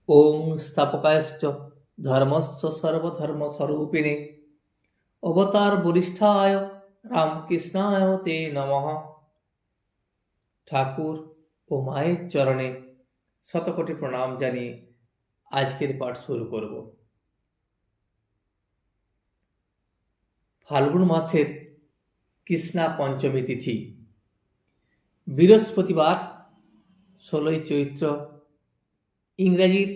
ওং স্থাপকায়শ্চ ধর্মস্য সর্বধর্মস্বরূপিণে অবতার বরিষ্ঠায় রামকৃষ্ণায় তে নমঃ। ঠাকুর ও মায়ের চরণে শতকোটি প্রণাম জানিয়ে আজকের পাঠ শুরু করব। ফাল্গুন মাসের কৃষ্ণা পঞ্চমী তিথি, বৃহস্পতিবার, 16ই চৈত্র, ইংরাজির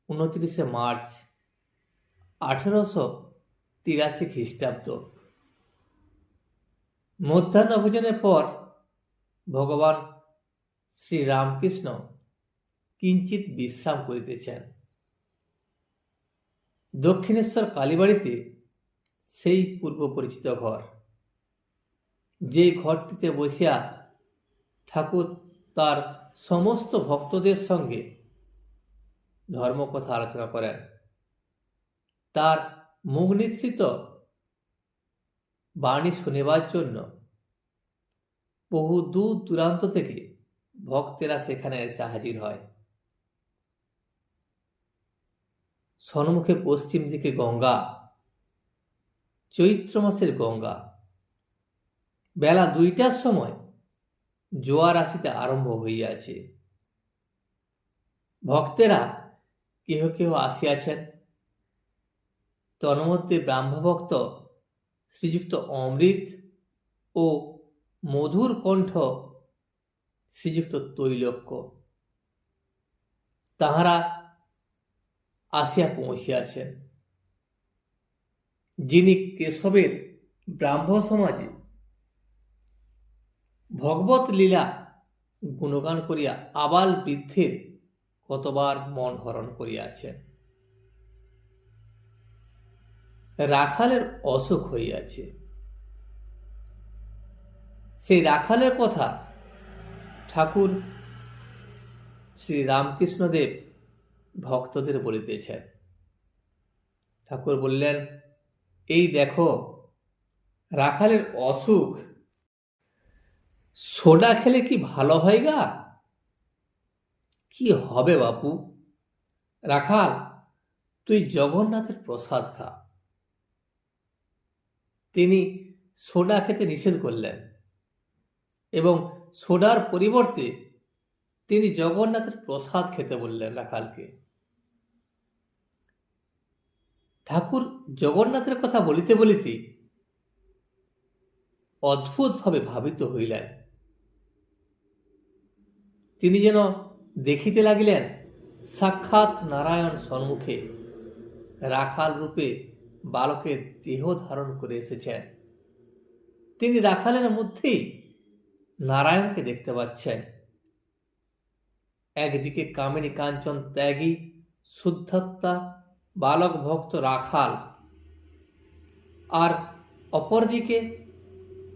29শে মার্চ 1883 খ্রিস্টাব্দ। মধ্যাহ্ন ভোজনের পর ভগবান শ্রীরামকৃষ্ণ কিঞ্চিৎ বিশ্রাম করিতেছেন। দক্ষিণেশ্বর কালীবাড়িতে সেই পূর্ব পরিচিত ঘর, যে ঘরটিতে বসিয়া ঠাকুর তার সমস্ত ভক্তদের সঙ্গে ধর্মকথা আলোচনা করেন। তার মুখ নিঃসৃত বাণী শুনেবার জন্য বহু দূর দূরান্ত থেকে ভক্তেরা সেখানে এসে হাজির হয়। সন্মুখে পশ্চিম দিকে গঙ্গা, চৈত্র মাসের গঙ্গা। বেলা 2টার সময় জোয়ার আসিতে আরম্ভ হইয়াছে। ভক্তেরা কেহ কেহ আসিয়াছেন। তন্মধ্যে ব্রাহ্মভক্ত শ্রীযুক্ত অমৃত ও মধুর কণ্ঠ শ্রীযুক্ত তৈলক্য, তাহারা আসিয়া পৌঁছিয়াছেন। যিনি কেশবের ব্রাহ্ম সমাজে ভগবত লীলা গুণগান করিয়া আবাল বৃদ্ধের কতবার মন হরণ করিয়াছেন। রাখালের অসুখ হইয়াছে। সেই রাখালের কথা ঠাকুর শ্রী রামকৃষ্ণদেব ভক্তদের বলিতেছেন। ঠাকুর বললেন, এই দেখো, রাখালের অসুখ, সোডা খেলে কি ভালো হয় গা? কি হবে বাপু? রাখাল, তুই জগন্নাথের প্রসাদ খা। তিনি সোডা খেতে নিষেধ করলেন এবং সোডার পরিবর্তে তিনি জগন্নাথের প্রসাদ খেতে বললেন রাখালকে। ঠাকুর জগন্নাথের কথা বলিতে বলিতে অদ্ভুতভাবে ভাবিত হইলেন। তিনি যেন দেখিতে লাগিলেন সাক্ষাৎ নারায়ণ সম্মুখে রাখাল রূপে বালকের দেহ ধারণ করে এসেছেন। তিনি রাখালের মধ্যেই নারায়ণকে দেখতে পাচ্ছেন। একদিকে কামিনী কাঞ্চন ত্যাগী শুদ্ধাত্মা বালক ভক্ত রাখাল, আর অপরদিকে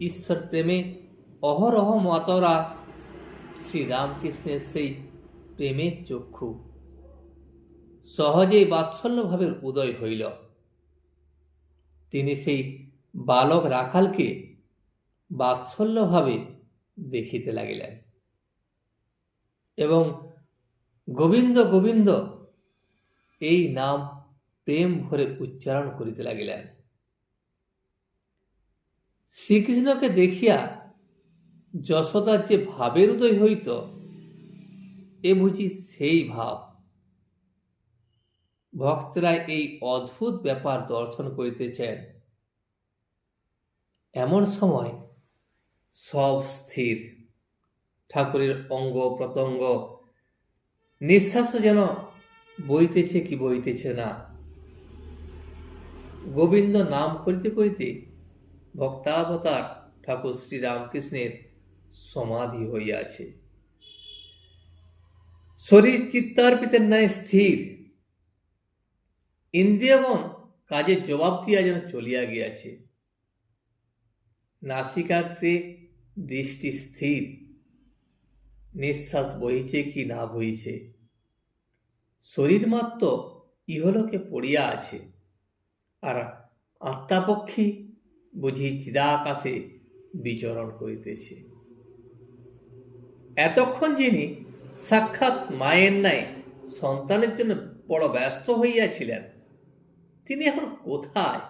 ঈশ্বর প্রেমে অহরহ মাতরা শ্রীরামকৃষ্ণের সেই প্রেমের চক্ষু। সহজেই বাৎসল্যভাবের উদয় হইল। তিনি সেই বালক রাখালকে বাৎসল্যভাবে দেখিতে লাগিলেন এবং গোবিন্দ গোবিন্দ এই নাম প্রেম ভরে উচ্চারণ করিতে লাগিলেন। শ্রীকৃষ্ণকে দেখিয়া যশোদার যে ভাবের উদয় হইত, এ বুঝি সেই ভাব। ভক্তরা এই অদ্ভুত ব্যাপার দর্শন করিতেছেন। এমন সময় সব স্থির। ঠাকুরের অঙ্গ প্রত্যঙ্গ, নিঃশ্বাসও যেন বইতেছে কি বইতেছে না। গোবিন্দ নাম করিতে করিতে ভক্তাবতার ঠাকুর শ্রীরামকৃষ্ণের সমাধি হইয়াছে। শরীর চিত্তার্পিতের ন্যায় স্থির। ইন্দ্রিয়গণ কাজের জবাব দিয়া যেন চলিয়া গিয়াছে। নাসিকাগ্রে দৃষ্টি স্থির। নিঃশ্বাস বহিছে কি না বহিছে। শরীর মাত্র ইহলোকে পড়িয়া আছে, আর আত্মাপক্ষী বুঝি চিদাকাশে বিচরণ করিতেছে। এতক্ষণ যিনি সাক্ষাৎ মায়ের ন্যায় সন্তানের জন্য বড় ব্যস্ত হইয়াছিলেন, তিনি এখন কোথায়?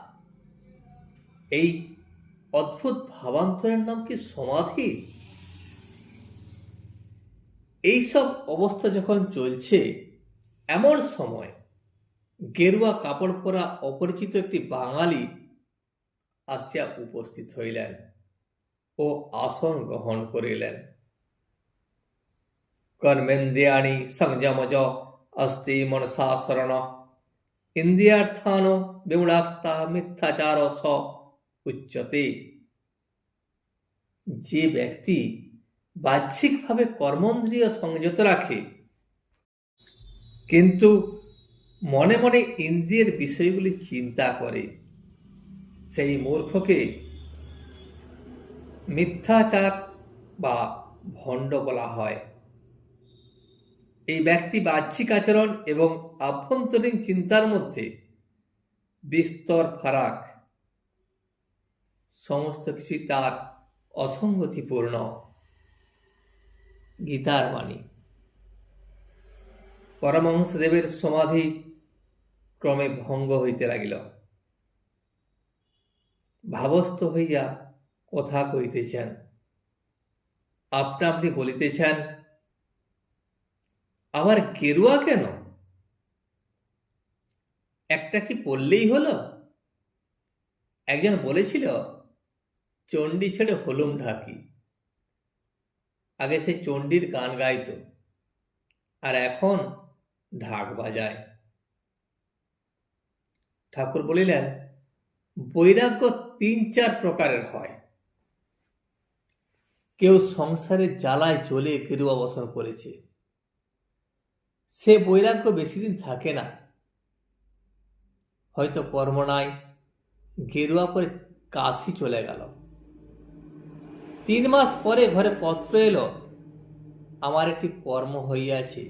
এই অদ্ভুত ভাবান্তরের নাম কি সমাধি? এইসব অবস্থা যখন চলছে, এমন সময় গেরুয়া কাপড় পরা অপরিচিত একটি বাঙালি আসিয়া উপস্থিত হইলেন ও আসন গ্রহণ করিলেন। কর্মেন্দ্রিয়াণি সংযমজ অস্তি মনসা শরণ ইন্দ্রিয়ার্থান বিমূঢ়াত্মা মিথ্যাচার স উচ্যতে। যে ব্যক্তি বাহ্যিকভাবে কর্মেন্দ্রিয় সংযত রাখে কিন্তু মনে মনে ইন্দ্রিয়ের বিষয়গুলি চিন্তা করে, সেই মূর্খকে মিথ্যাচার বা ভণ্ড বলা হয়। এই ব্যক্তি বাহ্যিক আচরণ এবং আভ্যন্তরীণ চিন্তার মধ্যে বিস্তর ফারাক, সমস্ত কিছু তার অসঙ্গতিপূর্ণ। গীতার বাণী। পরমহংসদেবের সমাধি ক্রমে ভঙ্গ হইতে লাগিল। ভাবস্থ হইয়া কথা কইতেছেন, আপনা আপনি বলিতেছেন, আবার গেরুয়া কেন? একটা কি পড়লেই হলো? একজন বলেছিল, চণ্ডী ছেড়ে হলুম ঢাকি। আগে সে চণ্ডীর গান গাইত, আর এখন ঢাক বাজায়। ঠাকুর বলিলেন, বৈরাগ্য ৩-৪ প্রকারের হয়। কেউ সংসারের জ্বালায় জ্বলে গেরুয়া বসন করেছে, সে বৈরাগ্য বেশি দিন থাকে না। হয়তো কর্ম নাই, গেরুয়া পরে কাশি চলে গেল। ৩ মাস পরে ঘরে পত্র এলো, আমার একটি কর্ম হইয়াছে,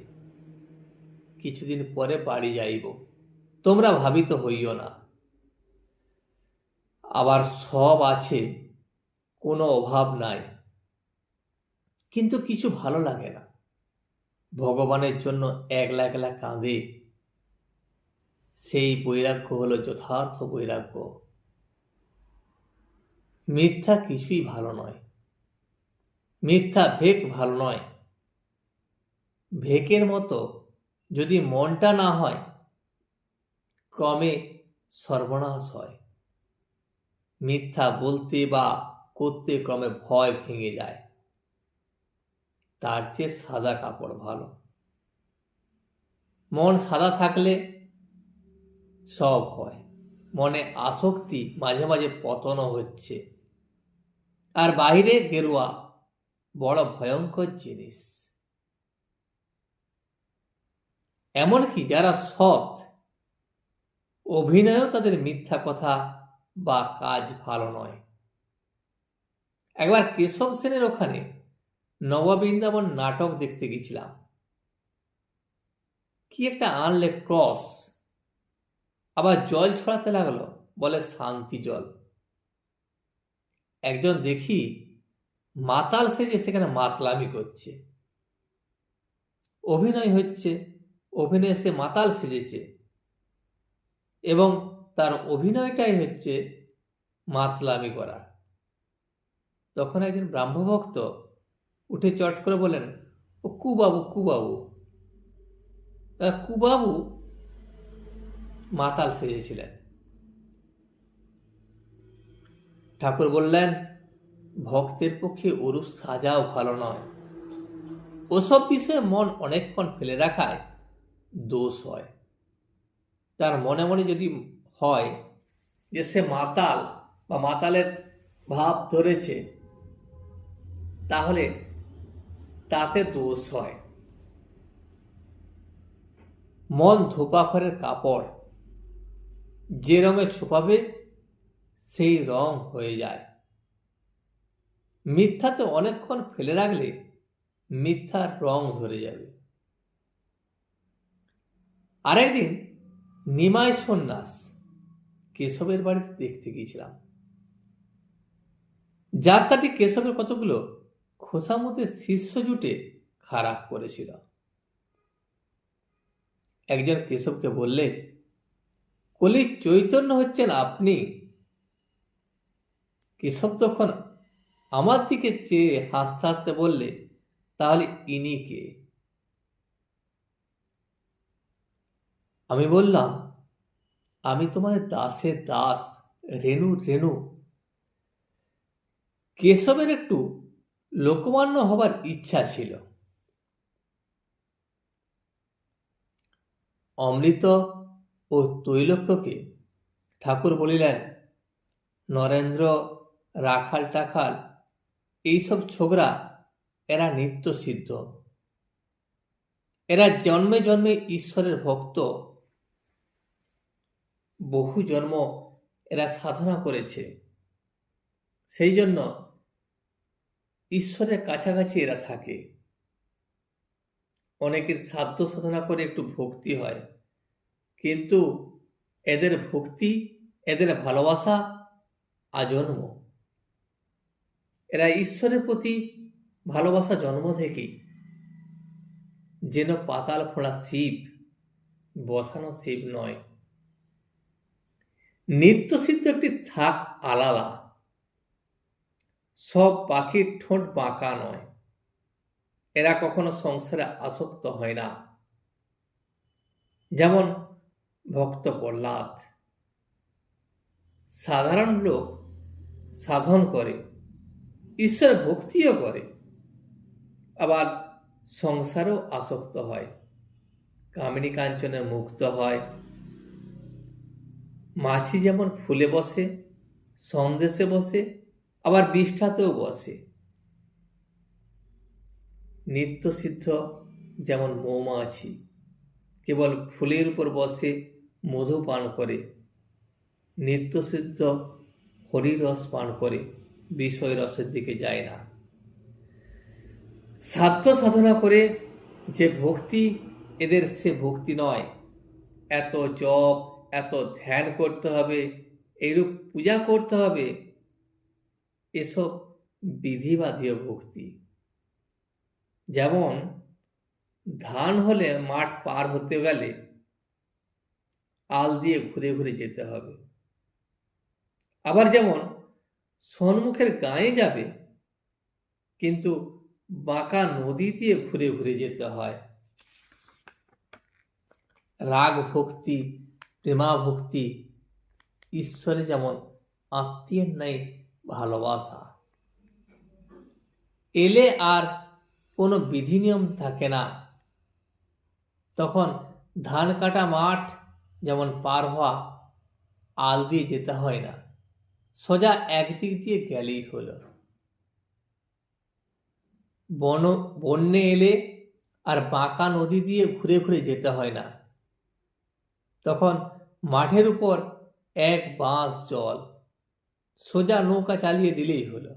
কিছুদিন পরে বাড়ি যাইব, তোমরা ভাবিত হইও না। আবার সব আছে, কোনো অভাব নাই, কিন্তু কিছু ভালো লাগে না। ভগবানের জন্য একলা একলা কাঁদে। সেই বৈরাগ্য হলো যথার্থ বৈরাগ্য। মিথ্যা কিছুই ভালো নয়, মিথ্যা ভেক ভালো নয়। ভেকের মতো যদি মনটা না হয়, ক্রমে সর্বনাশ হয়। মিথ্যা বলতে বা করতে ক্রমে ভয় ভেঙে যায়। তার চেয়ে সাদা কাপড় ভালো। মন সাদা থাকলে সব হয়। মনে আসক্তি, মাঝে মাঝে পতনও হচ্ছে। আর বাইরে গেরুয়া বড় ভয়ঙ্কর জিনিস। এমনকি যারা সৎ, অভিনয়ও তাদের মিথ্যা কথা বা কাজ ভালো নয়। একবার কেশব সেনের ওখানে নববৃন্দাবন নাটক দেখতে গেছিলাম। কি একটা আনলে ক্রস, আবার জল ছড়াতে লাগলো, বলে শান্তি জল। একজন দেখি মাতাল সেজে সেখানে মাতলামি করছে। অভিনয় হচ্ছে, অভিনয়ে সে মাতাল সেজেছে এবং তার অভিনয়টাই হচ্ছে মাতলামি করা। তখন একজন ব্রাহ্মভক্ত উঠে চট করে বলেন, ও কুবাবু কুবাবু। কুবাবু মাতাল সেজেছিলেন। ঠাকুর বললেন, ভক্তের পক্ষে ওরূপ সাজাও ভালো নয়। ওসব বিষয়ে মন অনেকক্ষণ ফেলে রাখায় দোষ হয়। তার মনে মনে যদি হয় যে সে মাতাল বা মাতালের ভাব ধরেছে, তাহলে তাতে দোষ হয়। মন ধোপাখড়ের কাপড়, যে রঙে ছোপাবে সেই রং হয়ে যায়। মিথ্যাতে অনেকক্ষণ ফেলে রাখলে মিথ্যার রং ধরে যাবে। আরেকদিন নিমাই সন্ন্যাস কেশবের বাড়িতে দেখতে গিয়েছিলাম। যাত্রাটি কেশবের কতগুলো খোসামতের শিষ্য জুটে খারাপ করেছিল। একজন কেশবকে বললে, কলির চৈতন্য হচ্ছেন আপনি। কেশব তখন আমার দিকে চেয়ে হাসতে হাসতে বললে, তাহলে ইনি কে? আমি বললাম, আমি তোমার দাসের দাস, রেণু রেণু। কেশবের একটু লোকমান্য হবার ইচ্ছা ছিল। অমৃত ও তৈলক্যকে ঠাকুর বলিলেন, নরেন্দ্র, রাখাল টাখাল এইসব ছোকরা এরা নিত্য সিদ্ধ, এরা জন্মে জন্মে ঈশ্বরের ভক্ত, বহু জন্ম এরা সাধনা করেছে, সেই জন্য ঈশ্বরের কাছাকাছি এরা থাকে। অনেকের সাধ্য সাধনা করে একটু ভক্তি হয়, কিন্তু এদের ভক্তি, এদের ভালোবাসা আজন্ম। এরা ঈশ্বরের প্রতি ভালোবাসা জন্ম থেকেই, যেন পাতাল ফোড়া শিব, বসানো শিব নয়। নিত্যসিদ্ধ একটি থাক আলাদা। সব পাখির ঠোঁট বাঁকা নয়, এরা কখনো সংসারে আসক্ত হয় না। যেমন ভক্ত প্রহ্লাদ, সাধারণ লোক সাধন করে, ঈশ্বর ভক্তিও করে, আবার সংসারেও আসক্ত হয়, কামিনী কাঞ্চনে মুক্ত হয়। মাছি যেমন ফুলে বসে, সন্দেশে বসে, আবার বিষ্ঠাতেও বসে। নিত্যসিদ্ধ যেমন মৌমাছি, কেবল ফুলের উপর বসে মধু পান করে। নিত্যসিদ্ধ হরিরস পান করে, বিষয় রসের দিকে যায় না। সাধ্য সাধনা করে যে ভক্তি, এদের সে ভক্তি নয়। এত জপ, এত ধ্যান করতে হবে, এইরূপ পূজা করতে হবে, এসব বিধিবাদীয় ভক্তি। যেমন ধান হলে মাঠ পার হতে গেলে আল দিয়ে ঘুরে ঘুরে যেতে হবে। আবার যেমন সন্মুখের গায়ে যাবে, কিন্তু বাঁকা নদী দিয়ে ঘুরে ঘুরে যেতে হয়। রাগ ভক্তি, প্রেমা ভক্তি, ঈশ্বরে যেমন আত্মীয়ের ন্যায় ভালোবাসা। এলে আর কোনো বিধি নিয়ম থাকে না। তখন ধান কাটা মাঠ যেমন পার হওয়া, আল দিয়ে যেতে হয় না, সোজা একদিক দিয়ে গেলেই হলো। বন্যে এলে আর বাঁকা নদী দিয়ে ঘুরে ঘুরে যেতে হয় না, তখন মাঠের উপর এক বাঁশ জল, সোজা নৌকা চালিয়ে দিলেই হলো।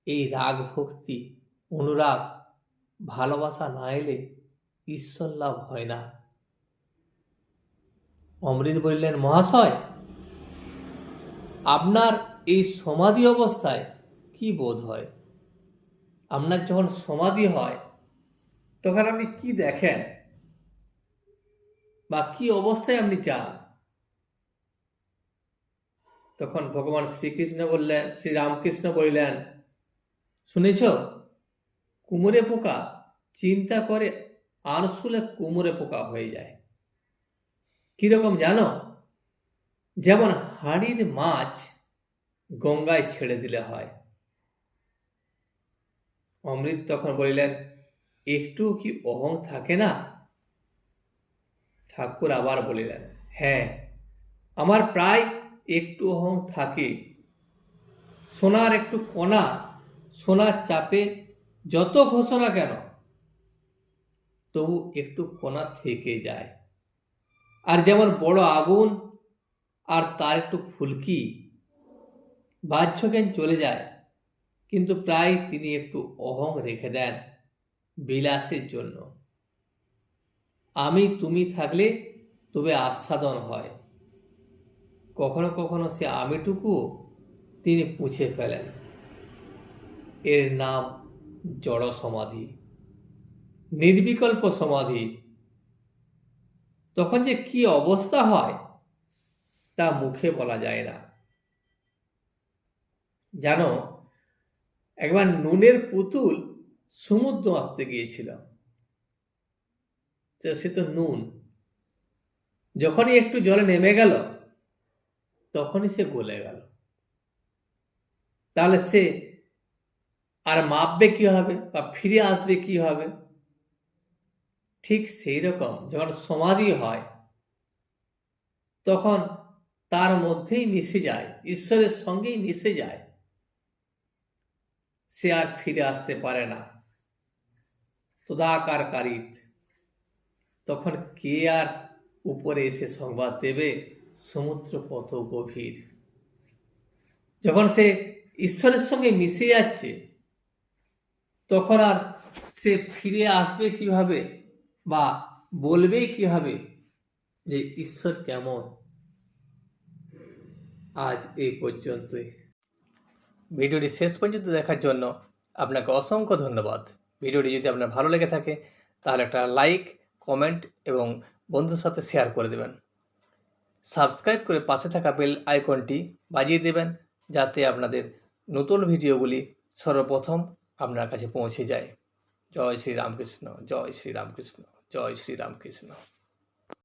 এই রাগ ভক্তি, অনুরাগ, ভালোবাসা না এলে ঈশ্বর লাভ হয় না। অমৃত বললেন, মহাশয়, আপনার এই সমাধি অবস্থায় কি বোধ হয়? আপনার যখন সমাধি হয় তখন আপনি কি দেখেন, বা কি অবস্থায় আপনি চান? তখন ভগবান শ্রীকৃষ্ণ বললেন, শ্রীরামকৃষ্ণ বললেন, শুনেছ, কুমোরে পোকা চিন্তা করে আরশুলে কুমোরে পোকা হয়ে যায়। কিরকম জানো? যেমন হাড়ির মাছ গঙ্গায় ছেড়ে দিলে হয়। অমৃত তখন বলিলেন, একটু কি অহং থাকে না? ঠাকুর আবার বলিলেন, হ্যাঁ, আমার প্রায় একটু অহং থাকে। সোনার একটু কণা সোনার চাপে যত ঘোষণা কেন, তবু একটু কণা থেকে যায়। আর যেমন বড় আগুন আর তার একটু ফুলকি, বাহ্যজ্ঞান চলে যায়, কিন্তু প্রায় তিনি একটু অহং রেখে দেন বিলাসের জন্য। আমি তুমি থাকলে তবে আস্বাদন হয়। কখনো কখনো সে আমিটুকু তিনি পুছে ফেলেন। এর নাম জড় সমাধি, নির্বিকল্প সমাধি। তখন যে কি অবস্থা হয় তা মুখে বলা যায় না। জানো, একবার নুনের পুতুল সমুদ্র মাপতে গিয়েছিল। সে তো নুন, যখনই একটু জলে নেমে গেল তখনই সে গলে গেল। তাহলে সে আর মাপবে কিভাবে বা ফিরে আসবে কিভাবে? ঠিক সেই রকম যখন সমাধি হয় তখন তার মধ্যেই মিশে যায়, ঈশ্বরের সঙ্গেই মিশে যায়, সে আর ফিরে আসতে পারে না। তদাকার কারিত, তখন কে আর উপরে এসে সংবাদ দেবে সমুদ্র কত গভীর? যখন সে ঈশ্বরের সঙ্গে মিশে যাচ্ছে তখন আর সে ফিরে আসবে কিভাবে বা বলবে কিভাবে যে ঈশ্বর কেমন? আজ এই পর্যন্তই। ভিডিওটি শেষ পর্যন্ত দেখার জন্য আপনাকে অসংখ্য ধন্যবাদ। ভিডিওটি যদি আপনার ভালো লেগে থাকে তাহলে একটা লাইক, কমেন্ট এবং বন্ধুর সাথে শেয়ার করে দেবেন। সাবস্ক্রাইব করে পাশে থাকা বেল আইকনটি বাজিয়ে দেবেন যাতে আপনাদের নতুন ভিডিওগুলি সর্বপ্রথম আপনার কাছে পৌঁছে যায়। জয় শ্রী রামকৃষ্ণ, জয় শ্রী রামকৃষ্ণ, জয় শ্রী রামকৃষ্ণ।